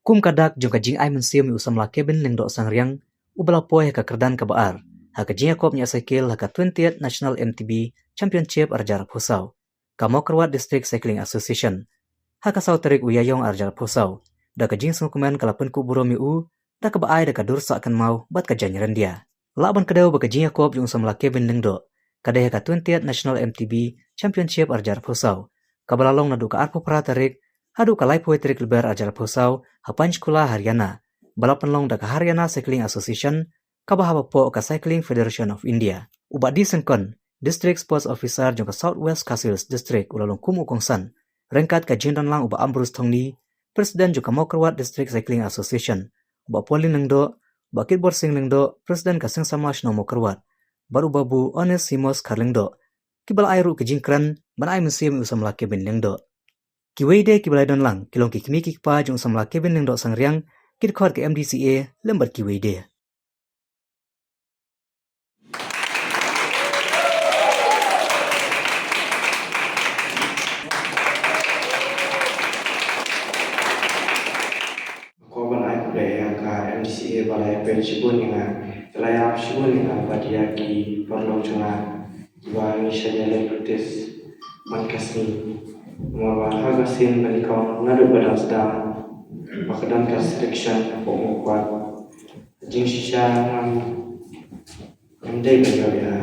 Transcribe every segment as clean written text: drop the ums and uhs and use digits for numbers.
kum kadak jong kajing ai mensium usam la kebin lengdok sangriang ubala poe ka kerdan ka baar ha kajing kop nya cycle ha ka 20th National MTB Championship arjar phusau ka Mokerwat District Cycling Association ha ka sau tarik uyayong arjar phusau da kajing sungkuman kalapun ku buromi u da ka baai da ka dursa kan mau bat ka janyaran dia laban kadau ba kajing kop jong usam la kebin lengdok kadai ka 20th National MTB Championship arjar phusau ka balalong na du ka arpo pra tarik hadu kalai poetrik lebar ajar phusau ha Panchkula Haryana balapan long da ka Haryana Cycling Association ka bahaba po ka Cycling Federation of India uba di sengkon District Sports Officer jong ka Southwest Castles District ulalong kumu kongsan rengkat ka jindan lang uba Ambrus Thongni Presiden jong ka Mokerwat District Cycling Association uba Polin Lengdo uba Kitbor Sing Lengdo Presiden ka Sing Samash no Mokerwat baru babu Ones Simos Karlengdo kibal airu ke jingkran ban ai musim usam la kebin lengdo kiwede kibalai don lang kilong kikmi kikpa jong usam la kebin lengdo sangriang kidkhot ke MDCA lembar kiwede Korban ai budaya ka MDCA balai pensiun yang layak shibun yang badia ki perlu cuma dua misalnya lektis mankasni mawa hagasin balikau nadu badang sedang pakadam restriction pokok jing sisa amdai bajo ya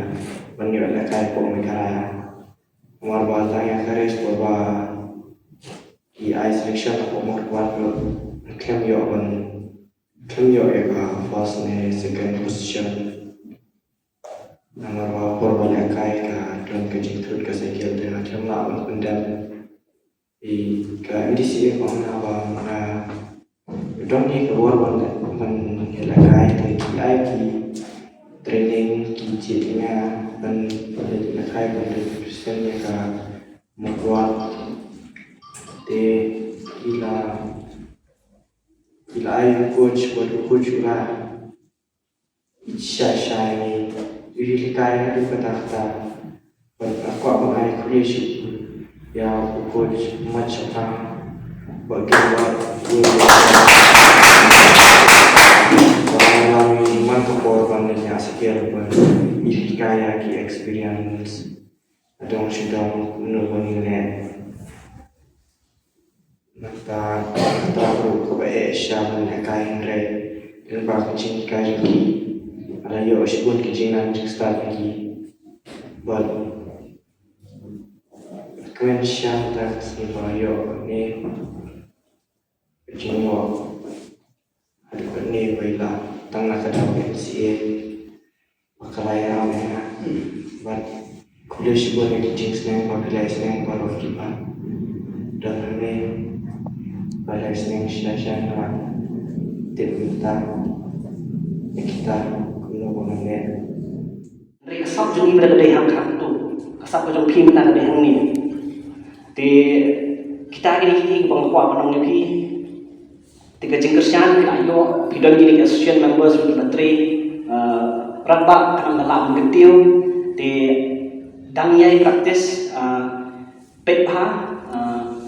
banyo lakai pokok mikara mawa tanya karis bahwa di restriction pokok kuat claim your first ne second position nama korban yang kaya ka don kejing turut ka cycle dengan jumlah abang pendam di ka MDCA ko na don ni korban man lakai kaya ki training ki jadinya dan lakai persen nya ka membuat de ila ay coach lah isya ni ili kaya du kata aku abang ay creation ya coach macam bagaimana kami mantu korban niya sekian ili kaya ki experience adong sidang menurut ni Nata tahu kebaik siapa nak kain ray dan bahkan cinta kain lagi ada yo sebut kejinan start lagi buat kuen siapa tak siapa yo ni kejinwa ada ni baiklah tengah kadang MCA makalaya ramai buat kuliah sebut ni kejing senang makalaya senang baru kita dan ni balai senang siapa nak kita kuno mengenai. Mereka sab jung ibadah dari hang kram tu, kasab jung phi minta dari hang ni. Di kita ini bang kuat menang ni. Tiga jengkersian kita ayo bidon ini association members menteri rabak kanang dalam gentiu di dangyai praktis pepha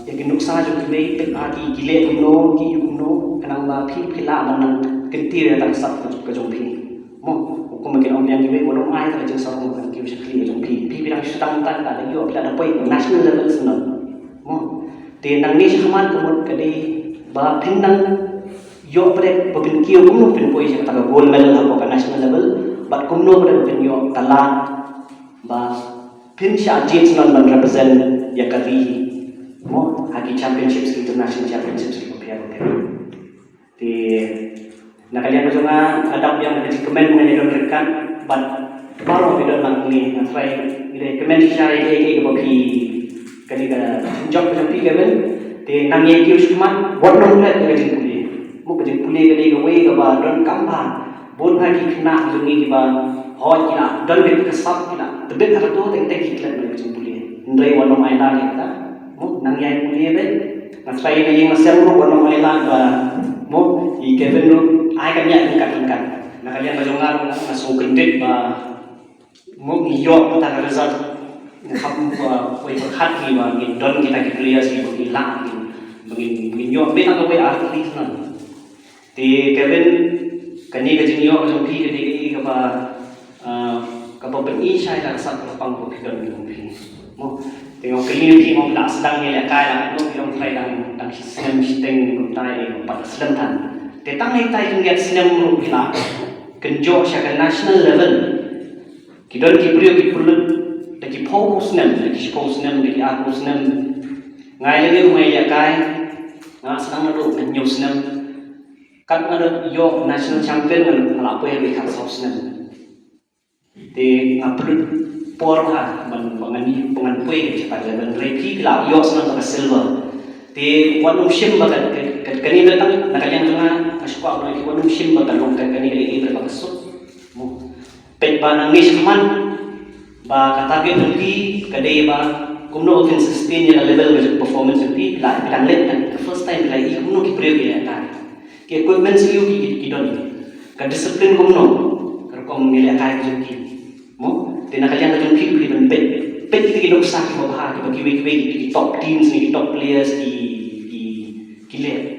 yang genduk sah jung gile pepha ki gile kuno ki kuno kanang ba phi phila menang gentiu ya tak sab ke jung phi mo ko makin om yang gile bolong ai tak jeng sarung kan ki sekali jung phi bidang sedang tan tak ada yo bila ada poi national level senang mo di nang ni saman kemud kadi ba pindang yo pada pepin kio kumno pin poi je kata gold medal hapo ka national level but kumno pada pin yo kala ba pin sha jeets non man represent ya kari mo hagi championships international championships ko pia di nakalian ko nga adap yang di comment mo ni don rekan but baru video nang ni na try ni comment sha ke ko pi kadi ka job ko pi level di nang ye kio suman what no let ka di mo kajing puli kali gawe ka ba don kampa bon bagi kena jungi ba hot kina don bit ka sap kina tebet ka to teng teng kiklan mo kajing puli ndai wano mai la kita mo nang yai puli be na sai na yung asem mo wano mai la ba mo I Kevin no ai kan ya tingkat na kalian ba jongar na so kendit ba mo iyo mo ta result na khap ba koi khat ki ba don kita ki clear si ko ki la mengin yo be na we atlet na ti Kevin kani ka jing yo jong pi ka ka pa pen i sai la sa ka pang ko kidon jong pi mo tengok community mo la sedang ni la kai la no yang try dang sistem sistem ko tai pa sedang tan te tang ai tai jong sistem ro bila kenjo sya ka national level kidon ki priyo ki pulut de ki post nem de ki post nem de ki post nem ngai le ngai ya kai nga sedang ro news nem kan ada yo national champion ngan ala po yang ikat sauce nem te ngaplut por ha mangani pengan pui cepat dan repi la yo senang ke silver te wanum shim bagat kani datang nakalian tengah kaswa no ki wanum shim bagat long kani le berbakasut mu pet ba nangis man ba katage tuki kadai ba kumno can sustain your level of performance pi la bilang let kan first time la i kumno ki preo ya kan ki equipment siu ki don ka discipline kumno kerkom milih kai ki mo tina kalian ka jong ki ben pet ki dok sa ki ba ki top teams ni top players ki le